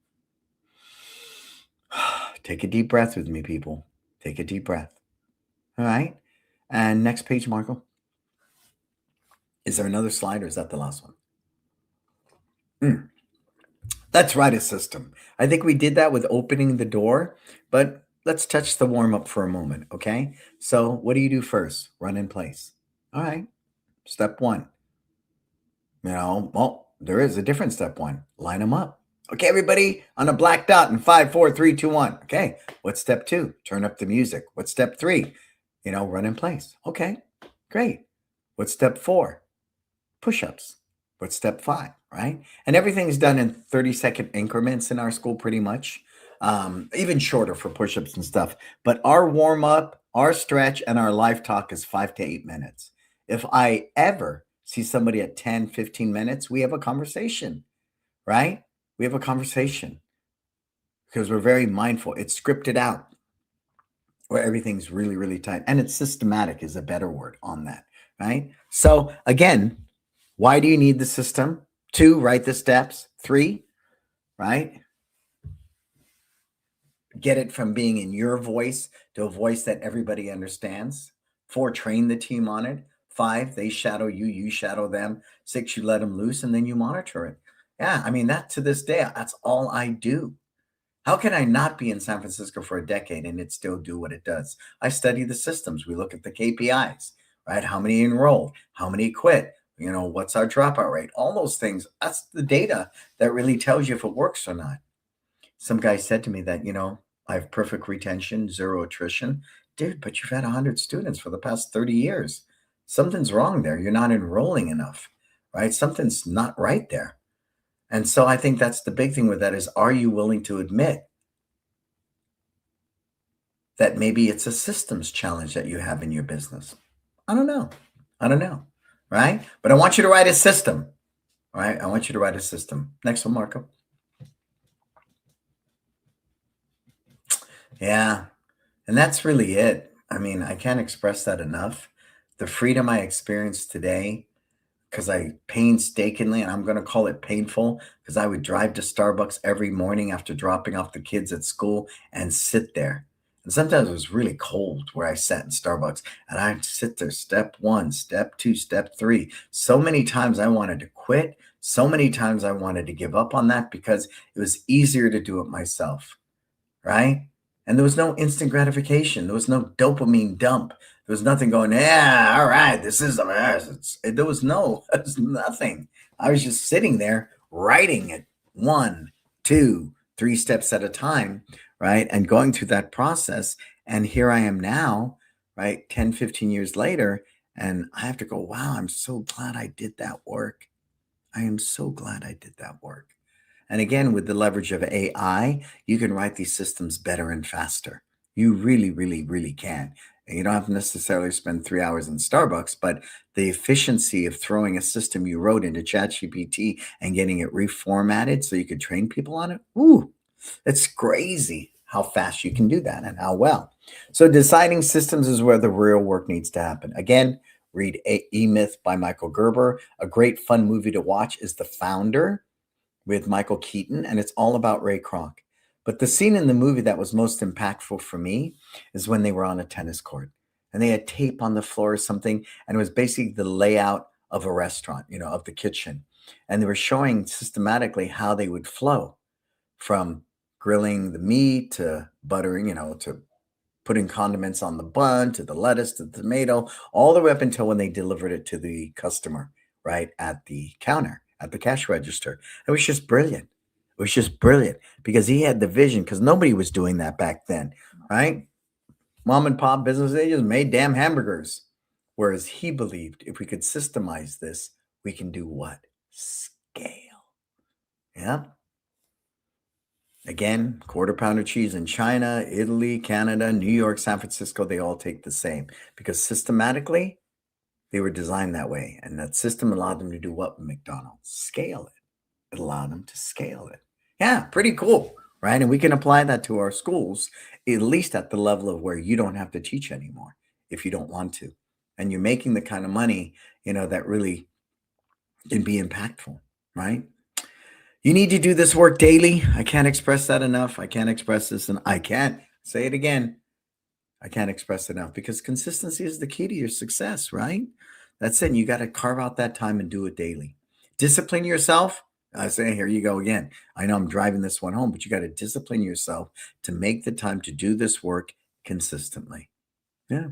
Take a deep breath with me, people. Take a deep breath. All right. And next page, Marco. Is there another slide or is that the last one? Let's write a system. I think we did that with opening the door, but let's touch the warm up for a moment. Okay. So what do you do first? Run in place. All right. Step 1. Well, there is a different step 1. Line them up. Okay, everybody on a black dot in 5, 4, 3, 2, 1. Okay. What's step 2? Turn up the music. What's step 3? Run in place. Okay, great. What's step 4? Push-ups. What's step 5, right? And everything's done in 30-second increments in our school pretty much, even shorter for push-ups and stuff. But our warm-up, our stretch, and our live talk is 5 to 8 minutes. If I ever see somebody at 10, 15 minutes, we have a conversation, right? We have a conversation because we're very mindful. It's scripted out where everything's really, really tight. And it's systematic is a better word on that, right? So again, why do you need the system? 2, write the steps. 3, right? Get it from being in your voice to a voice that everybody understands. 4, train the team on it. 5, they shadow you, you shadow them. 6, you let them loose and then you monitor it. Yeah, I mean, that to this day, that's all I do. How can I not be in San Francisco for a decade and it still do what it does? I study the systems. We look at the KPIs, right? How many enrolled? How many quit? What's our dropout rate? All those things. That's the data that really tells you if it works or not. Some guy said to me that, I have perfect retention, 0 attrition. Dude, but you've had 100 students for the past 30 years. Something's wrong there. You're not enrolling enough, right? Something's not right there. And so I think that's the big thing with that is, are you willing to admit that maybe it's a systems challenge that you have in your business. I don't know. I don't know. Right. But I want you to write a system. All right. I want you to write a system. Next one, Marco. Yeah. And that's really it. I mean, I can't express that enough. The freedom I experienced today, because I painstakingly, and I'm going to call it painful, because I would drive to Starbucks every morning after dropping off the kids at school and sit there. And sometimes it was really cold where I sat in Starbucks, and I'd sit there, step one, step two, step three. So many times I wanted to quit. So many times I wanted to give up on that because it was easier to do it myself, right? And there was no instant gratification. There was no dopamine dump. There was nothing going, yeah, all right, this is the best. There was there was nothing. I was just sitting there writing it one, two, three steps at a time, right? And going through that process. And here I am now, right? 10, 15 years later. And I have to go, wow, I'm so glad I did that work. I am so glad I did that work. And again, with the leverage of AI, you can write these systems better and faster. You really, really, really can. And you don't have to necessarily spend 3 hours in Starbucks, but the efficiency of throwing a system you wrote into ChatGPT and getting it reformatted so you could train people on it, ooh, it's crazy how fast you can do that and how well. So deciding systems is where the real work needs to happen. Again, read E-Myth by Michael Gerber. A great fun movie to watch is The Founder with Michael Keaton, and it's all about Ray Kroc. But the scene in the movie that was most impactful for me is when they were on a tennis court and they had tape on the floor or something, and it was basically the layout of a restaurant, of the kitchen. And they were showing systematically how they would flow from grilling the meat to buttering, to putting condiments on the bun, to the lettuce, to the tomato, all the way up until when they delivered it to the customer, right at the counter, at the cash register. It was just brilliant. It was just brilliant because he had the vision because nobody was doing that back then, right? Mom and pop business, they just made damn hamburgers. Whereas he believed if we could systemize this, we can do what? Scale. Yeah. Again, quarter pounder cheese in China, Italy, Canada, New York, San Francisco, they all take the same because systematically they were designed that way. And that system allowed them to do what with McDonald's? Scale it. It allowed them to scale it. Yeah, pretty cool, right? And we can apply that to our schools, at least at the level of where you don't have to teach anymore if you don't want to. And you're making the kind of money, that really can be impactful, right? You need to do this work daily. I can't express that enough. I can't express this, and I can't say it again. I can't express it enough because consistency is the key to your success, right? That's it. You got to carve out that time and do it daily. Discipline yourself. I say, here you go again. I know I'm driving this one home, but you got to discipline yourself to make the time to do this work consistently. Yeah.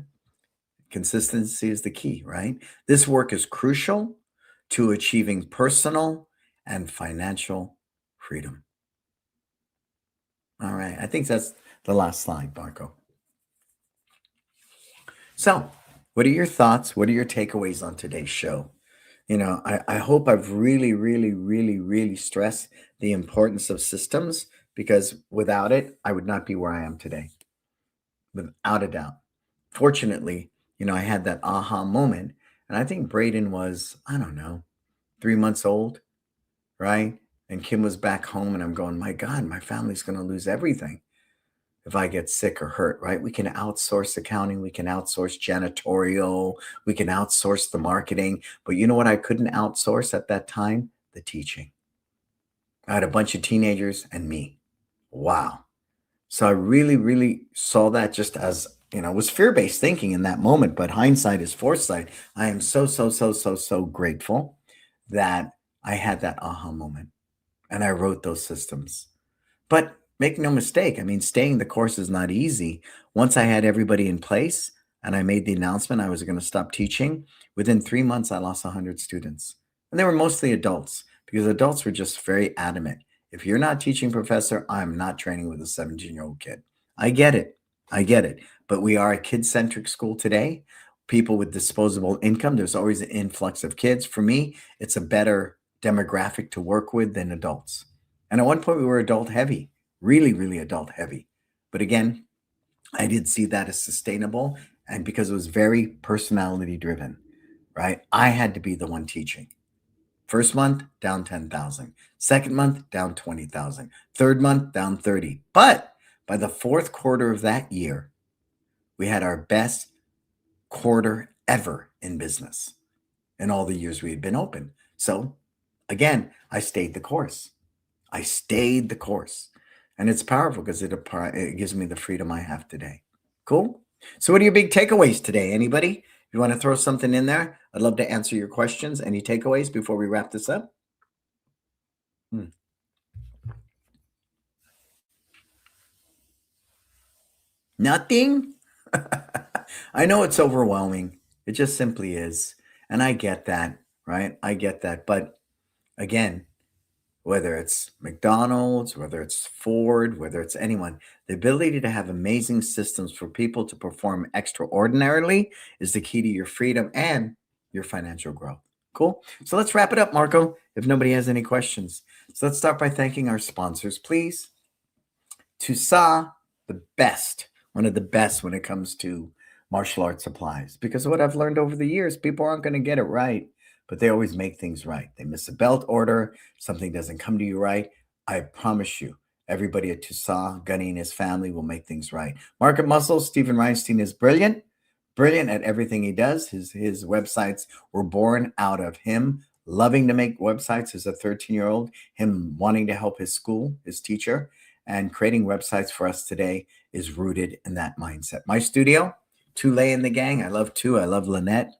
Consistency is the key, right? This work is crucial to achieving personal and financial freedom. All right. I think that's the last slide, Marco. So, what are your thoughts? What are your takeaways on today's show? I hope I've really, really, really, really stressed the importance of systems because without it, I would not be where I am today, without a doubt. Fortunately, I had that aha moment. And I think Braden was, I don't know, 3 months old, right? And Kim was back home, and I'm going, my God, my family's going to lose everything if I get sick or hurt, right? We can outsource accounting, we can outsource janitorial, we can outsource the marketing. But you know what I couldn't outsource at that time? The teaching. I had a bunch of teenagers and me. Wow. So I really, really saw that just as, it was fear-based thinking in that moment, but hindsight is foresight. I am so, so, so, so, so grateful that I had that aha moment and I wrote those systems. But make no mistake, I mean, staying the course is not easy. Once I had everybody in place and I made the announcement I was going to stop teaching, within 3 months, I lost 100 students. And they were mostly adults because adults were just very adamant. If you're not teaching, professor, I'm not training with a 17-year-old kid. I get it. I get it. But we are a kid-centric school today. People with disposable income, there's always an influx of kids. For me, it's a better demographic to work with than adults. And at one point, we were adult heavy, really, really adult heavy. But again, I did see that as sustainable, and because it was very personality driven, right? I had to be the one teaching. First month, down 10,000. Second month, down 20,000. Third month, down 30. But by the fourth quarter of that year, we had our best quarter ever in business in all the years we had been open. So again, I stayed the course. I stayed the course. And it's powerful because it gives me the freedom I have today. Cool. So, what are your big takeaways today? Anybody? If you want to throw something in there, I'd love to answer your questions. Any takeaways before we wrap this up? Hmm. Nothing? I know it's overwhelming. It just simply is. And I get that, right? I get that. But again, whether it's McDonald's, whether it's Ford, whether it's anyone, the ability to have amazing systems for people to perform extraordinarily is the key to your freedom and your financial growth. Cool. So let's wrap it up, Marco, if nobody has any questions. So let's start by thanking our sponsors, please. Tusa, the best, one of the best when it comes to martial arts supplies. Because of what I've learned over the years, people aren't going to get it right, but they always make things right. They miss a belt order, something doesn't come to you right. I promise you, everybody at Tusa, Gunny and his family will make things right. Market Muscle, Stephen Reinstein is brilliant, brilliant at everything he does. His websites were born out of him loving to make websites as a 13-year-old, him wanting to help his school, his teacher, and creating websites for us today is rooted in that mindset. My studio, Tule and the gang. I love Tu. I love Lynette.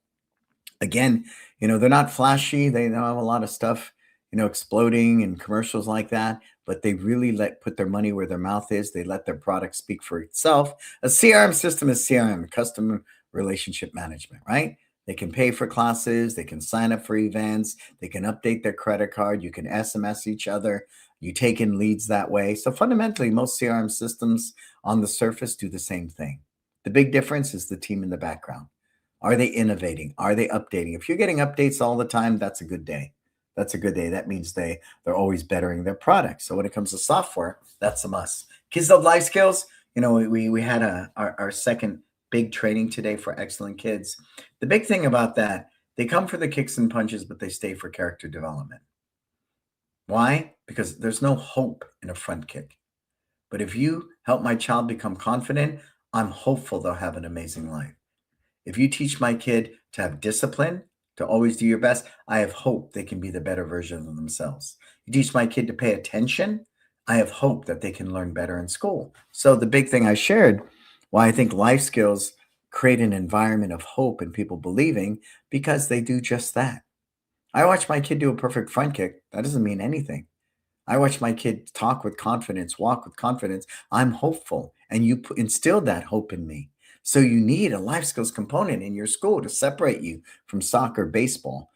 Again, they're not flashy. They don't have a lot of stuff, exploding and commercials like that, but they really put their money where their mouth is. They let their product speak for itself. A CRM system is CRM, customer relationship management, right? They can pay for classes. They can sign up for events. They can update their credit card. You can SMS each other. You take in leads that way. So fundamentally, most CRM systems on the surface do the same thing. The big difference is the team in the background. Are they innovating? Are they updating? If you're getting updates all the time, that's a good day. That's a good day. That means they're always bettering their product. So when it comes to software, that's a must. Kids Love Life Skills. We had our second big training today for excellent kids. The big thing about that, they come for the kicks and punches, but they stay for character development. Why? Because there's no hope in a front kick. But if you help my child become confident, I'm hopeful they'll have an amazing life. If you teach my kid to have discipline, to always do your best, I have hope they can be the better version of themselves. You teach my kid to pay attention, I have hope that they can learn better in school. So the big thing I shared, why I think life skills create an environment of hope and people believing, because they do just that. I watch my kid do a perfect front kick. That doesn't mean anything. I watch my kid talk with confidence, walk with confidence. I'm hopeful, and you instilled that hope in me. So you need a life skills component in your school to separate you from soccer, baseball,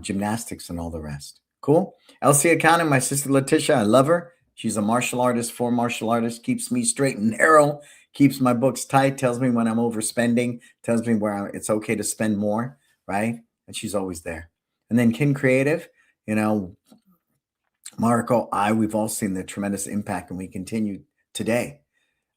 gymnastics, and all the rest. Cool. LC Accounting, my sister Letitia, I love her. She's a martial artist, former martial artist, keeps me straight and narrow, keeps my books tight, tells me when I'm overspending, tells me where it's okay to spend more, right? And she's always there. And then Kin Creative, Marco, we've all seen the tremendous impact, and we continue today.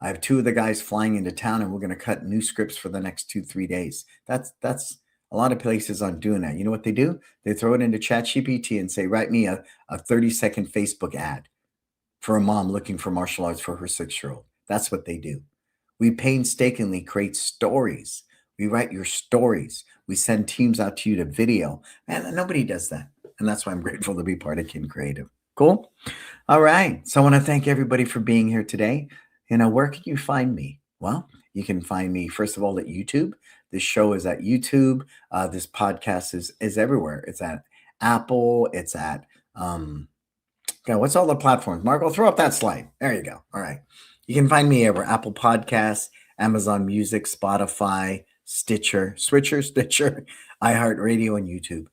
I have two of the guys flying into town, and we're going to cut new scripts for the next 2-3 days. That's a lot of places aren't doing that. You know what they do? They throw it into ChatGPT and say, write me a 30-second Facebook ad for a mom looking for martial arts for her 6-year-old. That's what they do. We painstakingly create stories. We write your stories. We send teams out to you to video. Man, nobody does that. And that's why I'm grateful to be part of Kin Creative. Cool. All right. So I want to thank everybody for being here today. Where can you find me? Well, you can find me, first of all, at YouTube. This show is at YouTube. This podcast is everywhere. It's at Apple. It's at, what's all the platforms? Marco, throw up that slide. There you go. All right. You can find me over Apple Podcasts, Amazon Music, Spotify, Stitcher, iHeartRadio, and YouTube.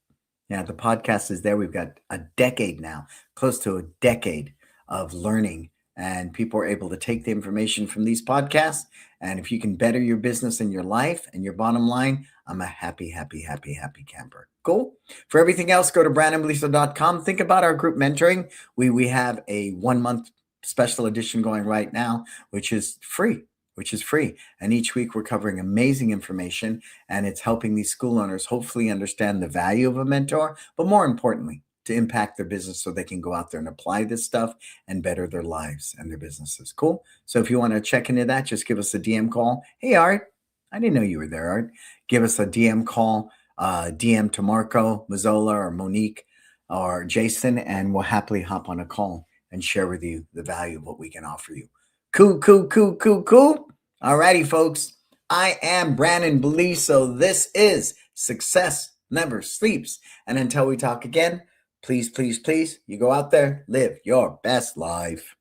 Yeah, the podcast is there. We've got a decade now, close to a decade of learning, and people are able to take the information from these podcasts. And if you can better your business and your life and your bottom line, I'm a happy, happy, happy, happy camper. Cool. For everything else, go to brandonbeliso.com. Think about our group mentoring. We have a 1-month special edition going right now, which is free. which is free. And each week we're covering amazing information, and it's helping these school owners hopefully understand the value of a mentor, but more importantly, to impact their business so they can go out there and apply this stuff and better their lives and their businesses. Cool. So if you want to check into that, just give us a DM call. Hey, Art, I didn't know you were there, Art. Give us a DM call, DM to Marco, Mazzola, or Monique, or Jason, and we'll happily hop on a call and share with you the value of what we can offer you. Cool, cool, cool, cool, cool. All righty, folks. I am Brannon Beliso. This is Success Never Sleeps. And until we talk again, please, please, please, you go out there, live your best life.